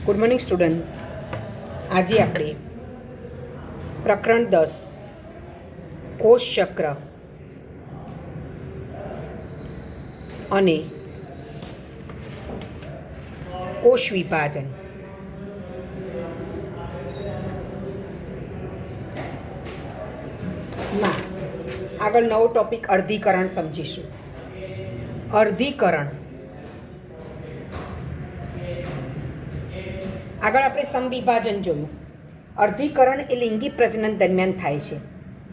Good morning students. આજે આપણે પ્રકરણ 10 કોષ ચક્ર અને કોષ વિભાજન માં આગળ નવો ટોપિક અર્ધીકરણ સમજીશું. અર્ધીકરણ આગળ આપણે સમવિભાજન જોયું. અર્ધીકરણ એ લિંગી પ્રજનન દરમિયાન થાય છે.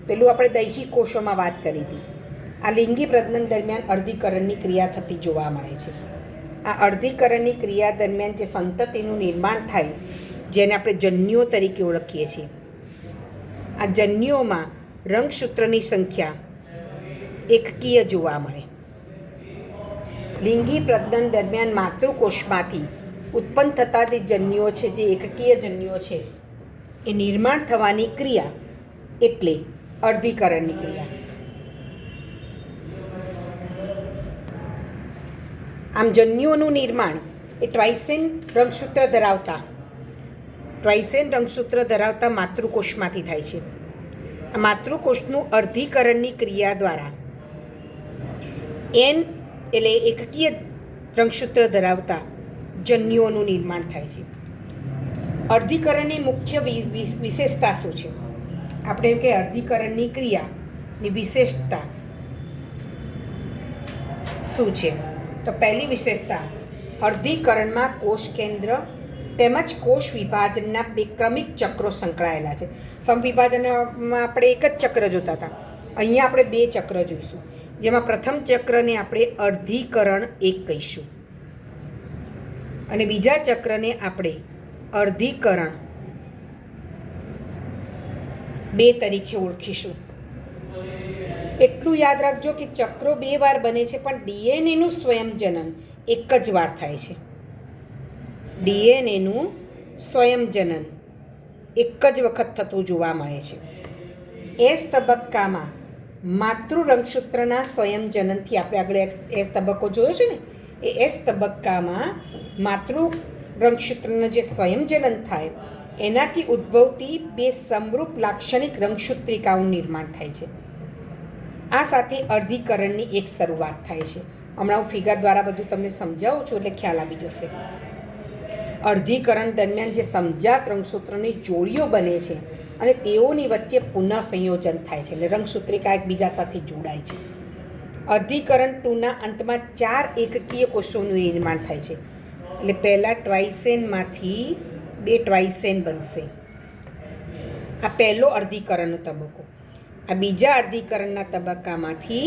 પેલું આપણે દૈહિક કોષોમાં વાત કરી હતી. આ લિંગી પ્રજનન દરમિયાન અર્ધીકરણની ક્રિયા થતી જોવા મળે છે. આ અર્ધીકરણની ક્રિયા દરમિયાન જે સંતતિનું નિર્માણ થાય, જેને આપણે જન્યુઓ તરીકે ઓળખીએ છીએ, આ જન્યુઓમાં રંગસૂત્રની સંખ્યા એકકીય જોવા મળે. લિંગી પ્રજનન દરમિયાન માતૃકોષમાંથી ઉત્પન્ન થતા જે જન્યુઓ છે, જે એકકીય જન્યુઓ છે, એ નિર્માણ થવાની ક્રિયા એટલે અર્ધીકરણની ક્રિયા. આમ જન્યુઓનું નિર્માણ એ ટ્વાઇસેન રંગસૂત્ર ધરાવતા માતૃકોષમાંથી થાય છે. આ માતૃકોષનું અર્ધીકરણની ક્રિયા દ્વારા એન એટલે એકકીય રંગસૂત્ર ધરાવતા જન્યુઓનું નિર્માણ થાય છે. અર્ધીકરણની મુખ્ય વિશેષતા શું છે? આપણે એમ કે અર્ધીકરણની ક્રિયાની વિશેષતા શું છે? તો પહેલી વિશેષતા, અર્ધીકરણમાં કોષ કેન્દ્ર તેમજ કોષ વિભાજનના બે ક્રમિક ચક્રો સંકળાયેલા છે. સમવિભાજનમાં આપણે એક જ ચક્ર જોતા હતા, અહીંયા આપણે બે ચક્ર જોઈશું, જેમાં પ્રથમ ચક્રને આપણે અર્ધીકરણ 1 કહીશું અને બીજા ચક્રને આપણે અર્ધીકરણ 2 તરીકે ઓળખીશું. એટલું યાદ રાખજો કે ચક્રો 2 વાર બને છે, પણ ડીએનએનું સ્વયંજનન એક જ વાર થાય છે. ડીએનએનું સ્વયંજનન એક જ વખત થતું જોવા મળે છે. એસ તબક્કામાં માતૃ રંગસૂત્રના સ્વયંજનનથી, આપણે આગળ એસ તબક્કો જોયો છે ને, એ એસ તબક્કામાં માતૃ રંગસૂત્રનું જે સ્વયંજનન થાય એનાથી ઉદ્ભવતી 2 સમરૂપ લાક્ષણિક રંગસૂત્રિકાઓનું નિર્માણ થાય છે. આ સાથે અર્ધીકરણની એક શરૂઆત થાય છે. હમણાં હું ફિગર દ્વારા બધું તમને સમજાવું છું એટલે ખ્યાલ આવી જશે. અર્ધીકરણ દરમિયાન જે સમજાત રંગસૂત્રની જોડીઓ બને છે અને તેઓની વચ્ચે પુનઃ સંયોજન થાય છે, એટલે રંગસૂત્રિકા એકબીજા સાથે જોડાય છે. અર્ધીકરણ 2ના અંતમાં 4 એકકીય કોષોનું નિર્માણ થાય છે. એટલે પહેલાં ટ્વાઇસેનમાંથી 2 ટ્વાઇસેન બનશે. આ પહેલો અર્ધીકરણનો તબક્કો. આ બીજા અર્ધીકરણના તબક્કામાંથી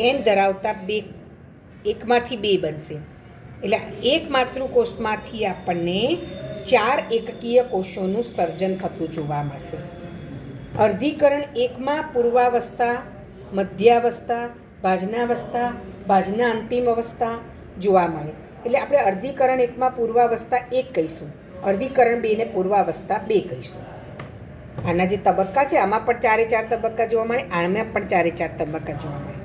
એન ધરાવતા 1માંથી 2 બનશે. એટલે એક માતૃકોષમાંથી આપણને 4 એકકીય કોષોનું સર્જન થતું જોવા મળશે. અર્ધીકરણ 1માં પૂર્વાવસ્થા, મધ્યાવસ્થા, ભાજનાવસ્થા, ભાજના અંતિમ અવસ્થા જોવા મળે. એટલે આપણે અર્ધીકરણ 1માં પૂર્વાવસ્થા 1 કહીશું, અર્ધીકરણ 2ને પૂર્વાવસ્થા 2 કહીશું. આના જે તબક્કા છે આમાં પણ 4 તબક્કા જોવા મળે, આમાં પણ 4 તબક્કા જોવા મળે.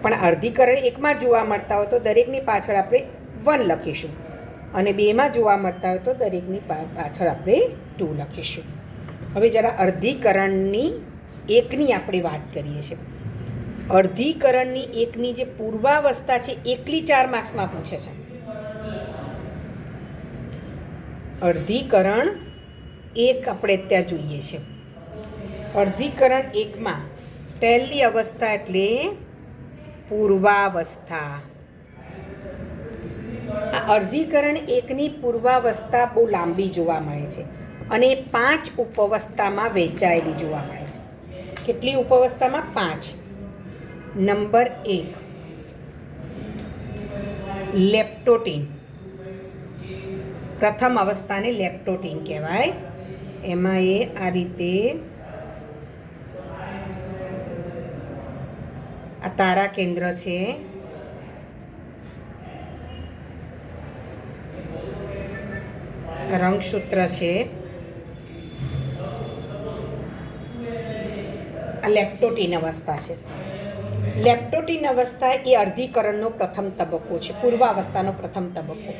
પણ અર્ધીકરણ 1માં જોવા મળતા હોય તો દરેકની પાછળ આપણે 1 લખીશું અને 2માં જોવા મળતા હોય તો દરેકની પાછળ આપણે 2 લખીશું. હવે જરા અર્ધીકરણની 1ની આપણે વાત કરીએ છીએ. અર્ધીકરણની 1ની જે પૂર્વાવસ્થા છે એકલી 4 માર્ક્સમાં પૂછે છે. અર્ધીકરણ 1 આપણે અત્યારે જોઈએ છે. અર્ધીકરણ 1માં પહેલી અવસ્થા એટલે પૂર્વાવસ્થા. આ અર્ધીકરણ 1ની પૂર્વાવસ્થા બહુ લાંબી જોવા મળે છે અને 5 ઉપઅવસ્થામાં વહેંચાયેલી જોવા મળે છે. કેટલી ઉપઅવસ્થામાં? 5. નંબર 1, લેપ્ટોટીન. પ્રથમ અવસ્થાને લેપ્ટોટીન કહેવાય. એમાં એ આ રીતે આ તારા કેન્દ્ર છે, રંગસૂત્ર છે, આ લેપ્ટોટીન અવસ્થા છે. લેપ્ટોટીન અવસ્થા એ અર્ધીકરણનો પ્રથમ તબક્કો છે, પૂર્વાવસ્થાનો પ્રથમ તબક્કો.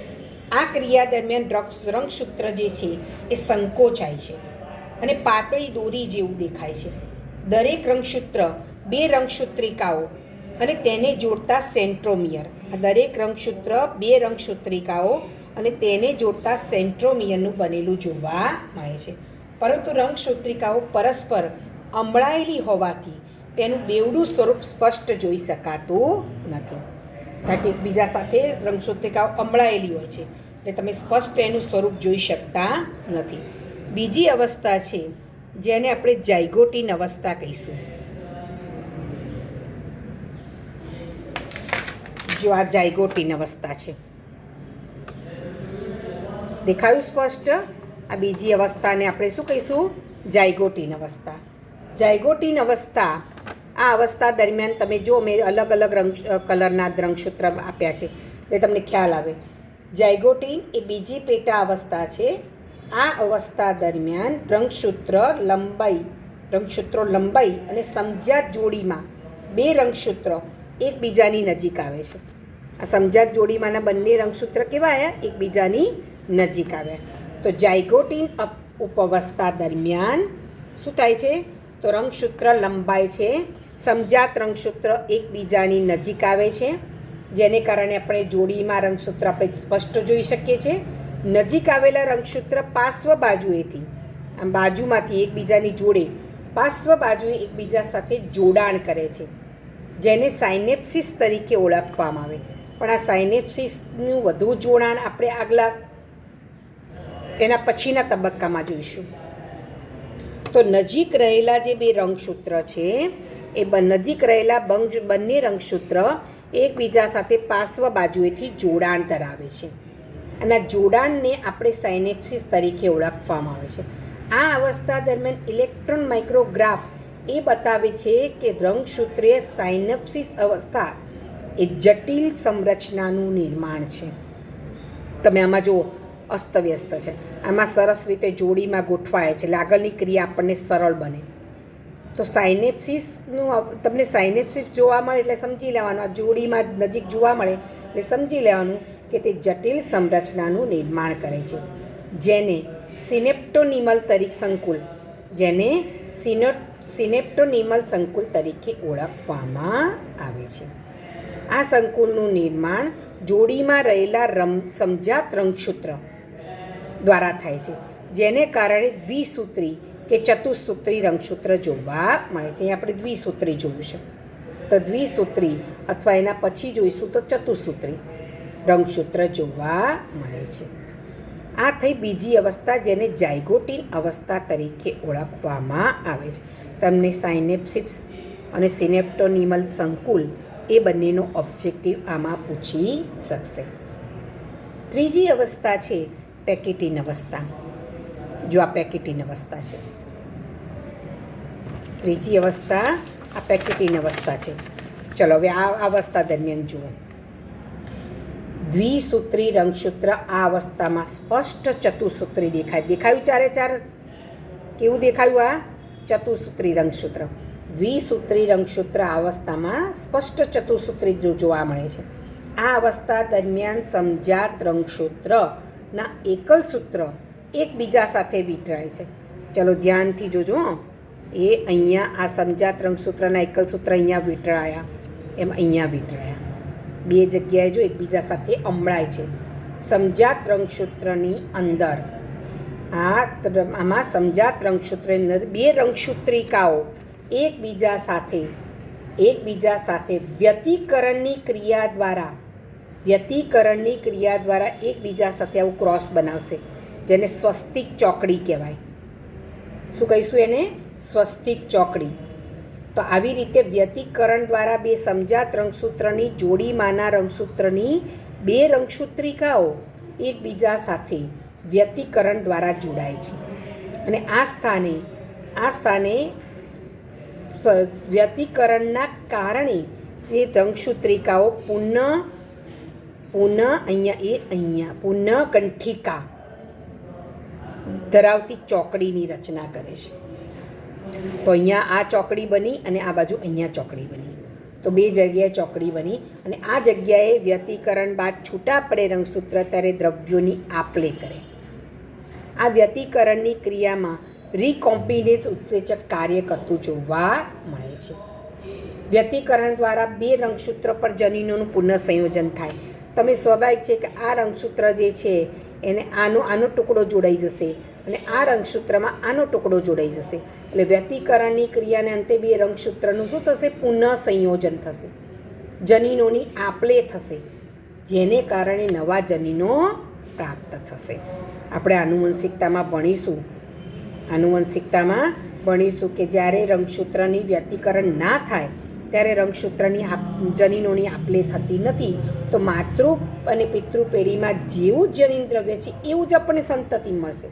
આ ક્રિયા દરમિયાન રંગસૂત્ર જે છે એ સંકોચાય છે અને પાતળી દોરી જેવું દેખાય છે. દરેક રંગસૂત્ર બે રંગસૂત્રિકાઓ અને તેને જોડતા સેન્ટ્રોમિયર, આ દરેક રંગસૂત્ર બે રંગસૂત્રિકાઓ અને તેને જોડતા સેન્ટ્રોમિયરનું બનેલું જોવા મળે છે. પરંતુ રંગસૂત્રિકાઓ પરસ્પર અમળાયેલી હોવાથી તેનું બેવડું સ્વરૂપ સ્પષ્ટ જોઈ શકાતું નથી. કારણ કે એકબીજા સાથે રંગસૂત્રિકાઓ અમળાયેલી હોય છે એટલે તમે સ્પષ્ટ એનું સ્વરૂપ જોઈ શકતા નથી. બીજી અવસ્થા છે જેને આપણે જાયગોટીન અવસ્થા કહીશું. જો આ જાયગોટીન અવસ્થા છે, દેખાયું સ્પષ્ટ? આ બીજી અવસ્થાને આપણે શું કહીશું? જાયગોટીન અવસ્થા. જાયગોટીન અવસ્થા, આ અવસ્થા દરમિયાન તમે જો મેં અલગ અલગ કલરના રંગસૂત્ર આપ્યા છે એટલે તમને ખ્યાલ આવે. જાયગોટીન એ બીજી પેટા અવસ્થા છે. આ અવસ્થા દરમિયાન રંગસૂત્રો લંબાઈ અને સમજાત જોડીમાં બે રંગસૂત્રો એકબીજાની નજીક આવે છે. આ સમજાત જોડીમાંના બંને રંગસૂત્ર કેવા આવ્યા? એકબીજાની નજીક આવ્યા. તો જાયગોટીન ઉપઅવસ્થા દરમિયાન શું થાય છે? તો રંગસૂત્ર લંબાય છે, સમજાત રંગસૂત્ર એકબીજાની નજીક આવે છે, જેને કારણે આપણે જોડીમાં રંગસૂત્ર આપણે સ્પષ્ટ જોઈ શકીએ છીએ. નજીક આવેલા રંગસૂત્ર પાર્શ્વ બાજુએથી, આમ બાજુમાંથી એકબીજાની જોડે પાર્શ્વ બાજુએ એકબીજા સાથે જોડાણ કરે છે, જેને સાયનેપ્સિસ તરીકે ઓળખવામાં આવે. પણ આ સાયનેપ્સિસનું વધુ જોડાણ આપણે આગલા એના પછીના તબક્કામાં જોઈશું. તો નજીક રહેલા જે બે રંગસૂત્ર છે એ નજીક રહેલા બંને રંગસૂત્ર એકબીજા સાથે પાર્શ્વ બાજુએથી જોડાણ ધરાવે છે અને જોડાણને આપણે સાયનેપ્સિસ તરીકે ઓળખવામાં આવે છે. આ અવસ્થા દરમિયાન ઇલેક્ટ્રોન માઇક્રોગ્રાફ એ બતાવે છે કે રંગસૂત્રીય સાયનેપ્સિસ અવસ્થા એ જટિલ સંરચનાનું નિર્માણ છે. તમે આમાં જુઓ, અસ્તવ્યસ્ત છે, આમાં સરસ રીતે જોડીમાં ગોઠવાય છે એટલે આગળની ક્રિયા આપણને સરળ બને. તો સાયનેપ્સિસનું તમને સાયનેપ્સિસ જોવા મળે એટલે સમજી લેવાનું, આ જોડીમાં નજીક જોવા મળે એટલે સમજી લેવાનું કે તે જટિલ સંરચનાનું નિર્માણ કરે છે, જેને સિનેપ્ટોનિમલ સંકુલ તરીકે ઓળખવામાં આવે છે. આ સંકુલનું નિર્માણ જોડીમાં રહેલા સમજાત રંગસૂત્ર દ્વારા થાય છે, જેને કારણે દ્વિસૂત્રી કે ચતુસૂત્રી રંગસૂત્ર જોવા મળે છે. અહીં આપણે દ્વિસૂત્રી જોયું છે, તો દ્વિસૂત્રી અથવા એના પછી જોઈશું તો ચતુસૂત્રી રંગસૂત્ર જોવા મળે છે. આ થઈ બીજી અવસ્થા, જેને જાયગોટીન અવસ્થા તરીકે ઓળખવામાં આવે છે. તમને સાયનેપ્સિસ અને સિનેપ્ટોનિમલ સંકુલ એ બંનેનો ઓબ્જેક્ટિવ આમાં પૂછી શકશે. ત્રીજી અવસ્થા છે પેકેટીન અવસ્થા. જો આ પેકેટીન અવસ્થા છે, ત્રીજી અવસ્થા આ પેકેટીન અવસ્થા છે. ચલો હવે આ અવસ્થા દરમિયાન જુઓ, દ્વિસૂત્રી રંગસૂત્ર આ અવસ્થામાં સ્પષ્ટ ચતુસૂત્રી દેખાયું ચારે ચાર. કેવું દેખાયું? આ ચતુસૂત્રી રંગસૂત્ર. દ્વિસૂત્રી રંગસૂત્ર આ અવસ્થામાં સ્પષ્ટ ચતુસૂત્રી જોવા મળે છે. આ અવસ્થા દરમિયાન સમજાત રંગસૂત્રના એકલ સૂત્ર એકબીજા સાથે વીંટળાય છે. ચલો ધ્યાનથી જોજો. એ અહીંયા આ સમજાત રંગસૂત્રના એકલ સૂત્ર અહીંયા વીંટળાયા, એમ અહીંયા વીંટળાયા, બે જગ્યાએ જો એકબીજા સાથે અમળાય છે. સમજાત રંગસૂત્રની અંદર આમાં સમજાત રંગસૂત્રની અંદર બે રંગસૂત્રિકાઓ એકબીજા સાથે વ્યતિકરણની ક્રિયા દ્વારા એકબીજા સાથે આવું ક્રોસ બનાવશે, જેને સ્વસ્તિક ચોકડી કહેવાય. શું કહીશું એને? સ્વસ્તિક ચોકડી. તો આવી રીતે વ્યતિકરણ દ્વારા બે સમજાત રંગસૂત્રની જોડીમાંના રંગસૂત્રની બે રંગસૂત્રિકાઓ એકબીજા સાથે વ્યતિકરણ દ્વારા જોડાય છે અને આ સ્થાને વ્યતિકરણના કારણે તે રંગસૂત્રિકાઓ પુનઃ કંઠિકા ધરાવતી ચોકડીની રચના કરે છે. તો અહીંયા આ ચોકડી બની અને આ બાજુ અહીંયા ચોકડી બની. તો 2 જગ્યાએ ચોકડી બની અને આ જગ્યાએ વ્યતિકરણ બાદ છૂટા પડે રંગસૂત્ર ત્યારે દ્રવ્યોની આપ-લે કરે. આ વ્યતિકરણની ક્રિયામાં રીકોમ્બિનેઝ ઉત્સેચક કાર્ય કરતું જોવા મળે છે. વ્યતિકરણ દ્વારા 2 રંગસૂત્ર પર જનીનોનું પુનઃસંયોજન થાય. તમે સ્વાભાવિક છે કે આ રંગસૂત્ર જે છે એને આનો ટુકડો જોડાઈ જશે અને આ રંગસૂત્રમાં આનો ટુકડો જોડાઈ જશે. એટલે વ્યતિકરણની ક્રિયાને અંતે 2 રંગસૂત્રનું શું થશે? પુનઃસંયોજન થશે. જનીનોની આપ-લે થશે, જેને કારણે નવા જનીનો પ્રાપ્ત થશે. આપણે આનુવંશિકતામાં ભણીશું કે જ્યારે રંગસૂત્રની વ્યતિકરણ ના થાય ત્યારે રંગસૂત્રની જનીનોની આપ-લે થતી નથી. તો માતૃ અને પિતૃ પેઢીમાં જેવું જનીન દ્રવ્ય છે એવું જ આપણને સંતતિ મળશે.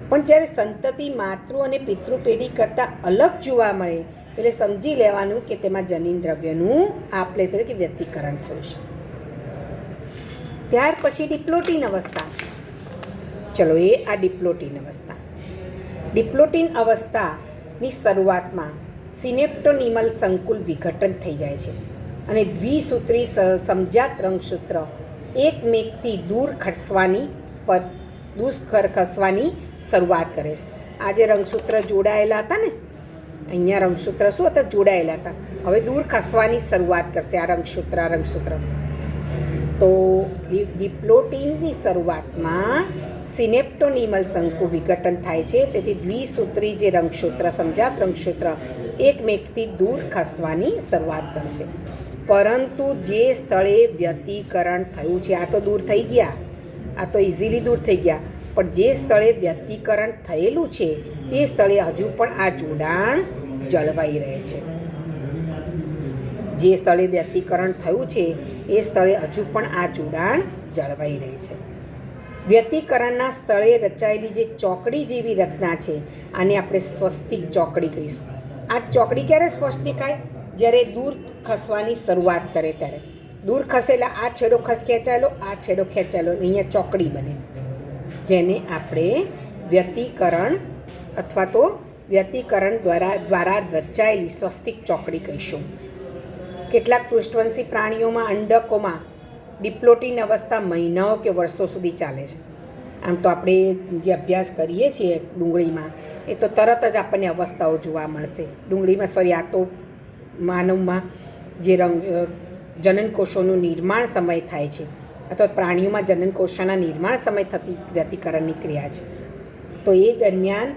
પણ જ્યારે સંતતિ માતૃ અને પિતૃ પેઢી કરતાં અલગ જોવા મળે એટલે સમજી લેવાનું કે તેમાં જનીન દ્રવ્યનું આપ-લે એટલે કે વ્યતિકરણ થયું છે. ત્યાર પછી ડિપ્લોટીન અવસ્થા. ચલો, આ ડિપ્લોટીન અવસ્થા. ડિપ્લોટીન અવસ્થાની શરૂઆતમાં સિનેપ્ટોનિમલ સંકુલ વિઘટન થઈ જાય છે અને દ્વિસૂત્રી સમજાત રંગસૂત્ર એકમેકથી દૂર ખસવાની શરૂઆત કરે છે. આ જે રંગસૂત્ર જોડાયેલા હતા ને, અહીંયા રંગસૂત્ર શું હતા? જોડાયેલા હતા. હવે દૂર ખસવાની શરૂઆત કરશે આ રંગસૂત્ર. તો ડિપ્લોટીનની શરૂઆતમાં સિનેપ્ટોનિમલ શંકુ વિઘટન થાય છે. તેથી દ્વિસૂત્રી જે રંગસૂત્ર સમજાત રંગસૂત્ર એકમેકથી દૂર ખસવાની શરૂઆત કરશે. પરંતુ જે સ્થળે વ્યતિકરણ થયું છે, આ તો દૂર થઈ ગયા, આ તો ઇઝીલી દૂર થઈ ગયા, પણ જે સ્થળે વ્યતિકરણ થયેલું છે તે સ્થળે હજુ પણ આ જોડાણ જળવાઈ રહે છે. જે સ્થળે વ્યતિકરણ થયું છે એ સ્થળે હજુ પણ આ જોડાણ જળવાઈ રહે છે. વ્યતિકરણના સ્થળે રચાયેલી જે ચોકડી જેવી રચના છે આને આપણે સ્વસ્તિક ચોકડી કહીશું. આ ચોકડી ક્યારે સ્પષ્ટ દેખાય? જ્યારે દૂર ખસવાની શરૂઆત કરે ત્યારે. દૂર ખસેલા આ છેડો ખેંચાયેલો, આ છેડો ખેંચાયેલો, અહીંયા ચોકડી બને, જેને આપણે વ્યતિકરણ અથવા તો વ્યતિકરણ દ્વારા રચાયેલી સ્વસ્તિક ચોકડી કહીશું. કેટલાક પૃષ્ઠવંશી પ્રાણીઓમાં અંડકોમાં ડિપ્લોટીન અવસ્થા મહિનાઓ કે વર્ષો સુધી ચાલે છે. આમ તો આપણે જે અભ્યાસ કરીએ છીએ ડુંગળીમાં એ તો તરત જ આપણને અવસ્થાઓ જોવા મળશે. આ તો માનવમાં જે જનનકોષોનું નિર્માણ સમય થાય છે અથવા પ્રાણીઓમાં જનનકોષોના નિર્માણ સમય થતી વ્યતિકરણની ક્રિયા છે. તો એ દરમિયાન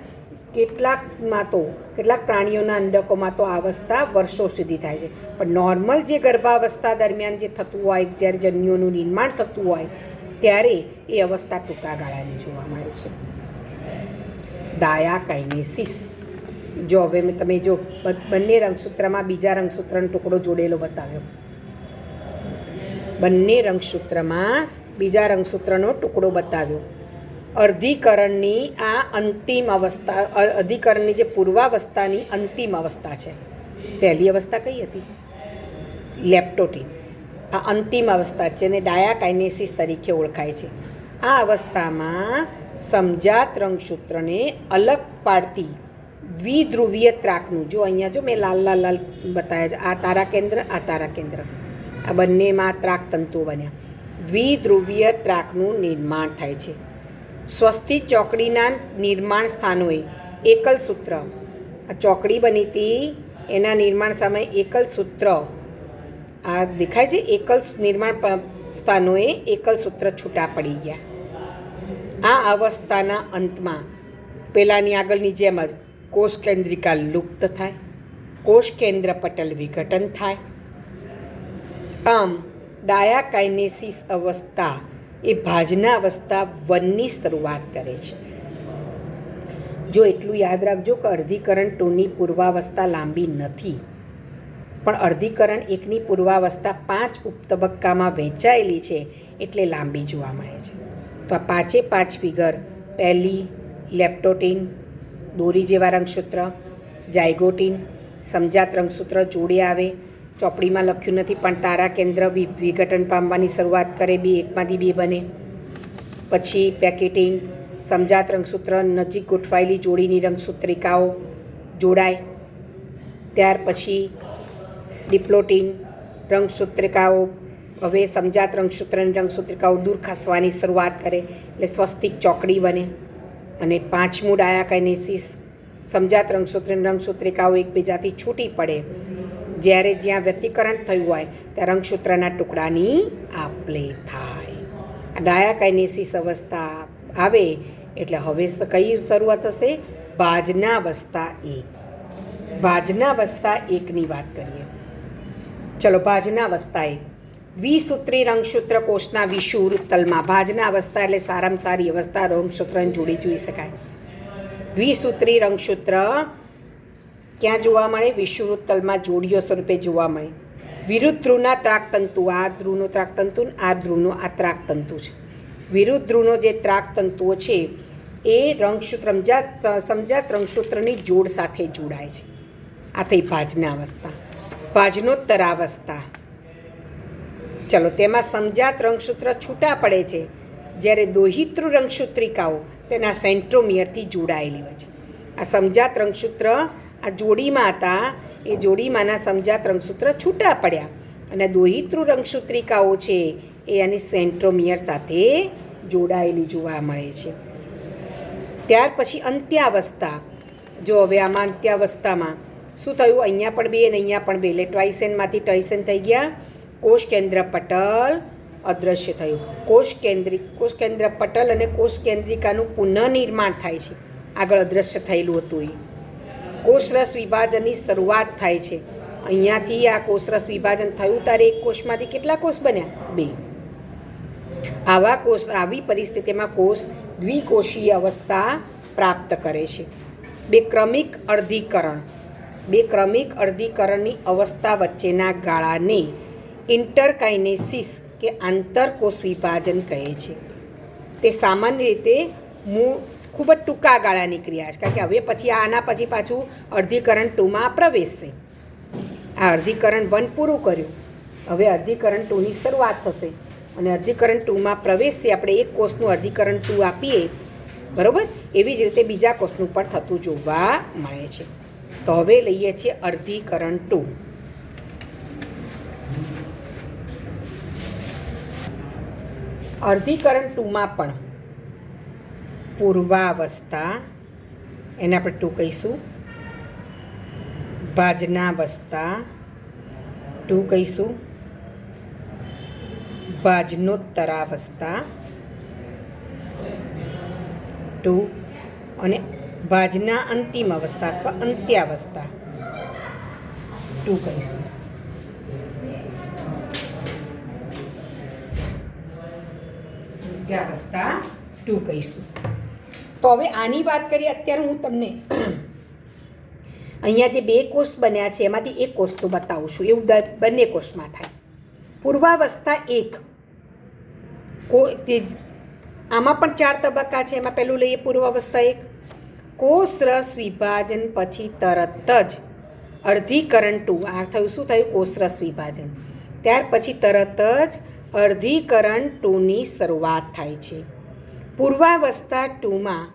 કેટલાક પ્રાણીઓના અંડકોમાં તો આ અવસ્થા વર્ષો સુધી થાય છે. પણ નોર્મલ જે ગર્ભાવસ્થા દરમિયાન જે થતું હોય, જ્યારે જન્યુઓનું નિર્માણ થતું હોય ત્યારે એ અવસ્થા ટૂંકા ગાળાની જોવા મળે છે. ડાયાકાઇનેસિસ. જો હવે તમે બંને રંગસૂત્રમાં બીજા રંગસૂત્રનો ટુકડો જોડેલો બતાવ્યો. બંને રંગસૂત્રમાં બીજા રંગસૂત્રનો ટુકડો બતાવ્યો. અર્ધીકરણની આ અંતિમ અવસ્થા, અધિકરણની જે પૂર્વાવસ્થાની અંતિમ અવસ્થા છે. પહેલી અવસ્થા કઈ હતી? લેપ્ટોટીન. આ અંતિમ અવસ્થા છે અને ડાયાકાઇનેસિસ તરીકે ઓળખાય છે. આ અવસ્થામાં સમજાત રંગસૂત્રને અલગ પાડતી દ્વિધ્રુવીય ત્રાકનું, જો અહીંયા જો મેં લાલ બતાવ્યા છે, આ તારાકેન્દ્ર, આ તારાકેન્દ્ર, આ બંનેમાં ત્રાક તંતુઓ બન્યા. દ્વિધ્રુવીય ત્રાકનું નિર્માણ થાય છે. સ્વસ્તિક ચોકડીના નિર્માણ સ્થાનોએ એકલ સૂત્ર, આ ચોકડી બની હતી એના નિર્માણ સમયે એકલ સૂત્ર, આ દેખાય છે, એકલ નિર્માણ સ્થાનોએ એકલ સૂત્ર છૂટા પડી ગયા. આ અવસ્થાના અંતમાં પેલાની આગળની જેમ જ કોષ કેન્દ્રિકા લુપ્ત થાય, કોષ કેન્દ્ર પટલ વિઘટન થાય. આમ ડાયાકાઇનેસિસ અવસ્થા એ ભાજના અવસ્થા 1ની શરૂઆત કરે છે. જો એટલું યાદ રાખજો કે અર્ધીકરણ 2ની પૂર્વાવસ્થા લાંબી નથી, પણ અર્ધીકરણ 1ની પૂર્વાવસ્થા 5 ઉપતબક્કામાં વહેંચાયેલી છે એટલે લાંબી જોવા મળે છે. તો આ 5 ફિગર, પહેલી લેપ્ટોટીન, દોરી જેવા રંગસૂત્ર, જાયગોટીન, સમજાત રંગસૂત્ર જોડે આવે, ચોપડીમાં લખ્યું નથી પણ તારા કેન્દ્ર વિઘટન પામવાની શરૂઆત કરે, એકમાંથી 2 બને. પછી પેકેટિંગ, સમજાત રંગસૂત્ર નજીક ગોઠવાયેલી જોડીની રંગસૂત્રિકાઓ જોડાય. ત્યાર પછી ડિપ્લોટીન રંગસૂત્રિકાઓ હવે સમજાત રંગસૂત્રની રંગસૂત્રિકાઓ દૂર ખસવાની શરૂઆત કરે એટલે સ્વસ્તિક ચોકડી બને. અને પાંચમું ડાયાકાઇનેસિસ સમજાત રંગસૂત્રની રંગસૂત્રિકાઓ એકબીજાથી છૂટી પડે જ્યારે જ્યાં વ્યતિકરણ થયું હોય ત્યાં રંગસૂત્રના ટુકડાની આપ-લે થાય. આ ડાયાકાઇનેસિસ અવસ્થા આવે એટલે હવે કઈ શરૂઆત થશે? ભાજનાવસ્થા એક. ભાજનાવસ્થા એકની વાત કરીએ. ચલો, ભાજનાવસ્થા એક. દ્વિસૂત્રી રંગસૂત્ર કોષના વિષુવવૃત્ત તલમાં. ભાજનાવસ્થા એટલે સારામાં સારી અવસ્થા, રંગસૂત્રને જોઈ શકાય. દ્વિસૂત્રી રંગસૂત્ર ક્યાં જોવા મળે? વિષુવવૃત્ત તલમાં જોડીઓ સ્વરૂપે જોવા મળે. વિરુદ્ધ ધ્રુવના ત્રાકતંતુ, આ ધ્રુવનો ત્રાકતંતુ, આ ધ્રુવનો આ ત્રાકતંતુ છે. વિરુદ્ધ ધ્રુવનો જે ત્રાકતંતુઓ છે એ રંગસૂત્ર સમજાત રંગસૂત્રની જોડ સાથે જોડાય છે. આ થઈ ભાજનાવસ્થા. ભાજનોત્તરાવસ્થા. ચલો, તેમાં સમજાત રંગસૂત્ર છૂટા પડે છે જ્યારે દોહિતૃ રંગસૂત્રિકાઓ તેના સેન્ટ્રોમિયરથી જોડાયેલી હોય છે. આ સમજાત રંગસૂત્ર આ જોડીમાં હતા, એ જોડીમાંના સમજાત રંગસૂત્ર છૂટા પડ્યા અને દોહિતૃ રંગસૂત્રિકાઓ છે એ આની સેન્ટ્રોમિયર સાથે જોડાયેલી જોવા મળે છે. ત્યાર પછી અંત્યાવસ્થા. જો હવે આમાં અંત્યાવસ્થામાં શું થયું? અહીંયા પણ બે અને અહીંયા પણ બે, એટલે ટ્વાઇસેનમાંથી ટઇસેન થઈ ગયા. કોષ કેન્દ્ર પટલ અદૃશ્ય થયું. કોષ કેન્દ્ર પટલ અને કોષ કેન્દ્રિકાનું પુનઃનિર્માણ થાય છે. આગળ અદૃશ્ય થયેલું હતું એ. કોષરસ વિભાજનની શરૂઆત થાય છે. અહીંયાથી આ કોષરસ વિભાજન થયું ત્યારે એક કોષમાંથી કેટલા કોષ બન્યા? બે. આવી પરિસ્થિતિમાં કોષ દ્વિકોષીય અવસ્થા પ્રાપ્ત કરે છે. બે ક્રમિક અર્ધીકરણની અવસ્થા વચ્ચેના ગાળાને ઇન્ટરકાઇનેસિસ કે આંતરકોષ વિભાજન કહે છે. તે સામાન્ય રીતે ખૂબ જ ટૂંકા ગાળાની ક્રિયા છે, કારણ કે હવે પછી આના પછી પાછું અર્ધીકરણ 2માં પ્રવેશશે. આ અર્ધીકરણ 1 પૂરું કર્યું, હવે અર્ધીકરણ 2ની શરૂઆત થશે અને અર્ધીકરણ 2માં પ્રવેશથી આપણે એક કોષનું અર્ધીકરણ 2 આપીએ, બરાબર? એવી જ રીતે બીજા કોષનું પણ થતું જોવા મળે છે. તો હવે લઈએ છીએ અર્ધીકરણ 2. અર્ધીકરણ 2માં પણ પૂર્વાવસ્થા, એને આપણે 2 કહીશું. ભાજનાવસ્થા 2 કહીશું. ભાજનોત્તરાવસ્થા 2 અને ભાજના અંતિમ અવસ્થા અથવા અંત્યાવસ્થા 2 કહીશું. અંત્યાવસ્થા 2 કહીશું. તો હવે આની વાત કરીએ. અત્યારે હું તમને અહીંયા જે 2 કોષ બન્યા છે એમાંથી એક કોષ તો બતાવું છું. એવું બંને કોષમાં થાય. પૂર્વાવસ્થા 1 આમાં પણ 4 તબક્કા છે. એમાં પહેલું લઈએ પૂર્વાવસ્થા 1. કોષરસ વિભાજન પછી તરત જ અર્ધીકરણ 2. આ થયું શું થયું? કોષરસ વિભાજન. ત્યાર પછી તરત જ અર્ધીકરણ 2ની શરૂઆત થાય છે. પૂર્વાવસ્થા 2માં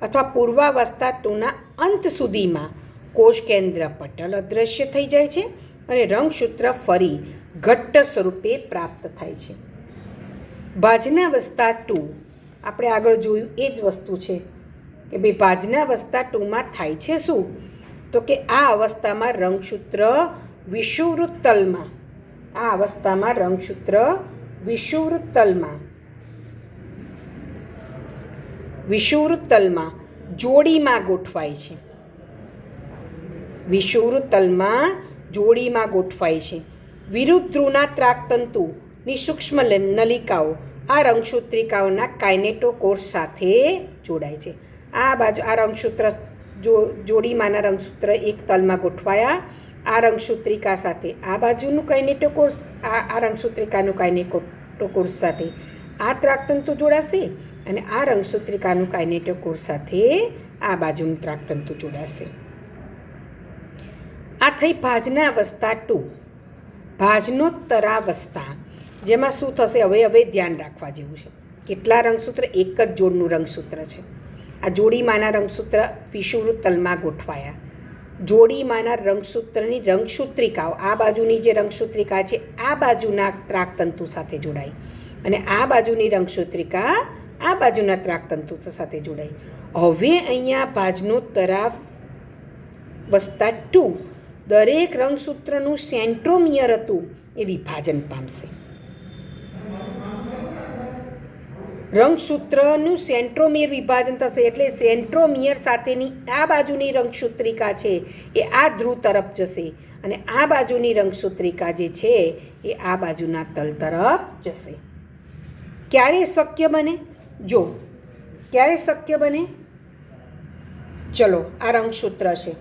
અથવા પૂર્વાવસ્થા 2ના અંત સુધીમાં કોષ કેન્દ્ર પટલ અદૃશ્ય થઈ જાય છે અને રંગસૂત્ર ફરી ઘટ્ટ સ્વરૂપે પ્રાપ્ત થાય છે. ભાજનાવસ્થા 2 આપણે આગળ જોયું એ જ વસ્તુ છે કે ભાઈ ભાજનાવસ્થા 2માં થાય છે શું? તો કે આ અવસ્થામાં રંગસૂત્ર વિષુવવૃત્ત તલમાં, આ અવસ્થામાં રંગસૂત્ર વિષુવવૃત્ત તલમાં જોડીમાં ગોઠવાય છે. વિષુવવૃત્ત તલમાં જોડીમાં ગોઠવાય છે. વિરુદ્ધ ધ્રુવના ત્રાકતંતુની સૂક્ષ્મ નલિકાઓ આ રંગસૂત્રિકાઓના કાઇનેટોકોર્સ સાથે જોડાય છે. આ બાજુ આ રંગસૂત્ર જોડીમાંના રંગસૂત્ર એક તલમાં ગોઠવાયા. આ રંગસૂત્રિકા સાથે આ બાજુનું કાઇનેટોકોર્સ, આ રંગસૂત્રિકાનું કાઇનેટોકોર્સ સાથે આ ત્રાકતંતુ જોડાશે અને આ રંગસૂત્રિકાનું કાઇનેટોકોર્સ સાથે આ બાજુનું ત્રાકતંતુ જોડાશે. આ થઈ ભાજનાવસ્થા 2. ભાજનોત્તરાવસ્થા, જેમાં શું થશે? હવે ધ્યાન રાખવા જેવું છે. કેટલા રંગસૂત્ર? એક જ જોડનું રંગસૂત્ર છે. આ જોડીમાંના રંગસૂત્ર વિષુવવૃત્ત તલમાં ગોઠવાયા. જોડીમાંના રંગસૂત્રની રંગસૂત્રિકાઓ, આ બાજુની જે રંગસૂત્રિકા છે આ બાજુના ત્રાકતંતુ સાથે જોડાય અને આ બાજુની રંગસૂત્રિકા આ બાજુના ત્રાકતંતુ સાથે જોડાય. હવે અહીંયા ભાજનો તરાફ વસ્તા 2 દરેક રંગસૂત્રનું સેન્ટ્રોમિયર હતું એ વિભાજન પામશે. રંગસૂત્રનું સેન્ટ્રોમિયર વિભાજન થશે એટલે સેન્ટ્રોમિયર સાથેની આ બાજુની રંગસૂત્રિકા છે એ આ ધ્રુવ તરફ જશે અને આ બાજુની રંગસૂત્રિકા જે છે એ આ બાજુના તલ તરફ જશે. ક્યારે શક્ય બને? જો ક્યારે શક્ય બને? ચલો, આ રંગસૂત્ર છે,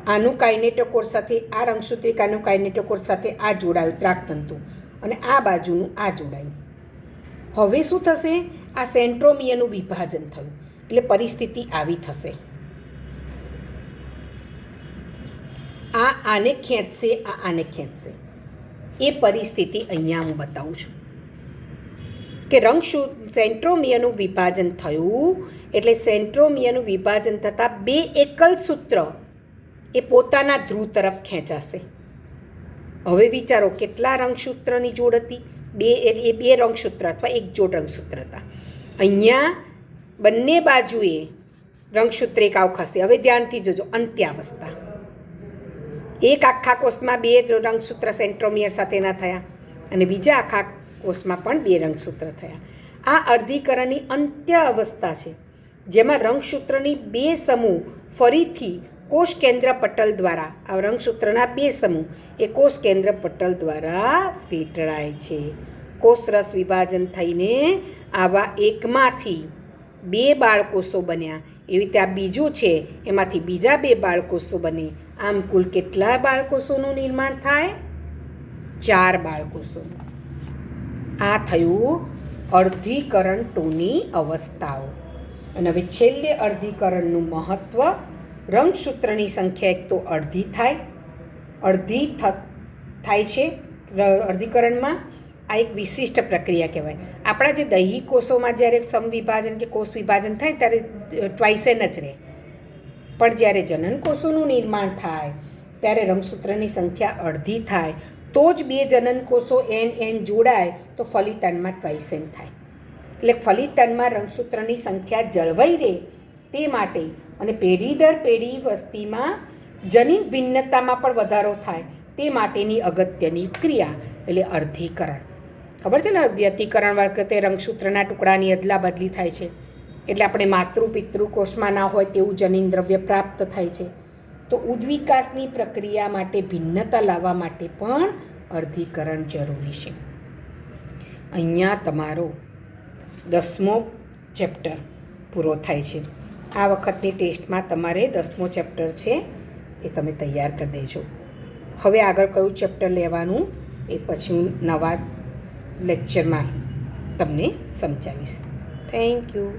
આનું કાઇનેટોકોર સાથે આ રંગસૂત્રિકાનું કાઇનેટોકોર સાથે આ જોડાયું ત્રાકતંતુ અને આ બાજુનું આ જોડાયું. હવે શું થશે? આ સેન્ટ્રોમિયરનું વિભાજન થયું એટલે પરિસ્થિતિ આવી થશે. આ આને ખેંચશે, આ આને ખેંચશે. એ પરિસ્થિતિ અહીંયા હું બતાવું છું કે સેન્ટ્રોમિયરનું વિભાજન થયું એટલે સેન્ટ્રોમિયરનું વિભાજન થતાં બે એકલ સૂત્ર એ પોતાના ધ્રુવ તરફ ખેંચાશે. હવે વિચારો કેટલા રંગસૂત્રની જોડ હતી? એ બે રંગસૂત્ર અથવા એક જોડ રંગસૂત્ર હતા. અહીંયા બંને બાજુએ રંગસૂત્રિકાઓ ખસતી. હવે ધ્યાનથી જોજો, અંત્યાવસ્થા. એક આખા કોષમાં બે રંગસૂત્ર સેન્ટ્રોમિયર સાથેના થયા અને બીજા આખા કોષમાં પણ બે રંગસૂત્ર થયા. આ અર્ધીકરણની અંત્ય અવસ્થા છે જેમાં રંગસૂત્રની બે સમૂહ ફરીથી કોષ કેન્દ્ર પટલ દ્વારા, આ રંગસૂત્રના બે સમૂહ એ કોષ કેન્દ્ર પટલ દ્વારા વીંટળાય છે. કોષરસ વિભાજન થઈને આવા એકમાંથી બે બાળકોષો બન્યા. એવી રીતે આ બીજું છે, એમાંથી બીજા બે બાળકોષો બને. આમ કુલ કેટલા બાળકોષોનું નિર્માણ થાય? 4 બાળકોષો. આ થયું અર્ધીકરણ 2ની અવસ્થાઓ. અને હવે છેલ્લે અર્ધીકરણનું મહત્ત્વ, રંગસૂત્રની સંખ્યા એક તો અડધી થાય છે અર્ધીકરણમાં. આ એક વિશિષ્ટ પ્રક્રિયા કહેવાય. આપણા જે દૈહિક કોષોમાં જ્યારે સમવિભાજન કે કોષ વિભાજન થાય ત્યારે ટ્વાઇસેન જ રહે, પણ જ્યારે જનન કોષોનું નિર્માણ થાય ત્યારે રંગસૂત્રની સંખ્યા અડધી થાય તો જ બે જનન કોષો એન જોડાય તો ફલિતાંડમાં ટ્વાઇસેન થાય. એટલે ફલિતાંડમાં રંગસૂત્રની સંખ્યા જળવાઈ રહે તે માટે અને પેઢી દર પેઢી વસ્તીમાં જનીન ભિન્નતામાં પણ વધારો થાય તે માટેની અગત્યની ક્રિયા એટલે અર્ધીકરણ. ખબર છે ને, વ્યતિકરણ વખતે રંગસૂત્રના ટુકડાની અદલા બદલી થાય છે એટલે આપણે માતૃ પિતૃ કોષમાં ના હોય તેવું જનીન દ્રવ્ય પ્રાપ્ત થાય છે. તો ઉદ્વિકાસની પ્રક્રિયા માટે ભિન્નતા લાવવા માટે પણ અર્ધીકરણ જરૂરી છે. અહીંયા તમારો 10મો ચેપ્ટર પૂરો થાય છે. આ વખતની ટેસ્ટમાં તમારે 10મો ચેપ્ટર છે એ તમે તૈયાર કરી દેજો. હવે આગળ કયું ચેપ્ટર લેવાનું એ પછી હું નવા લેક્ચરમાં તમને સમજાવીશ. Thank you.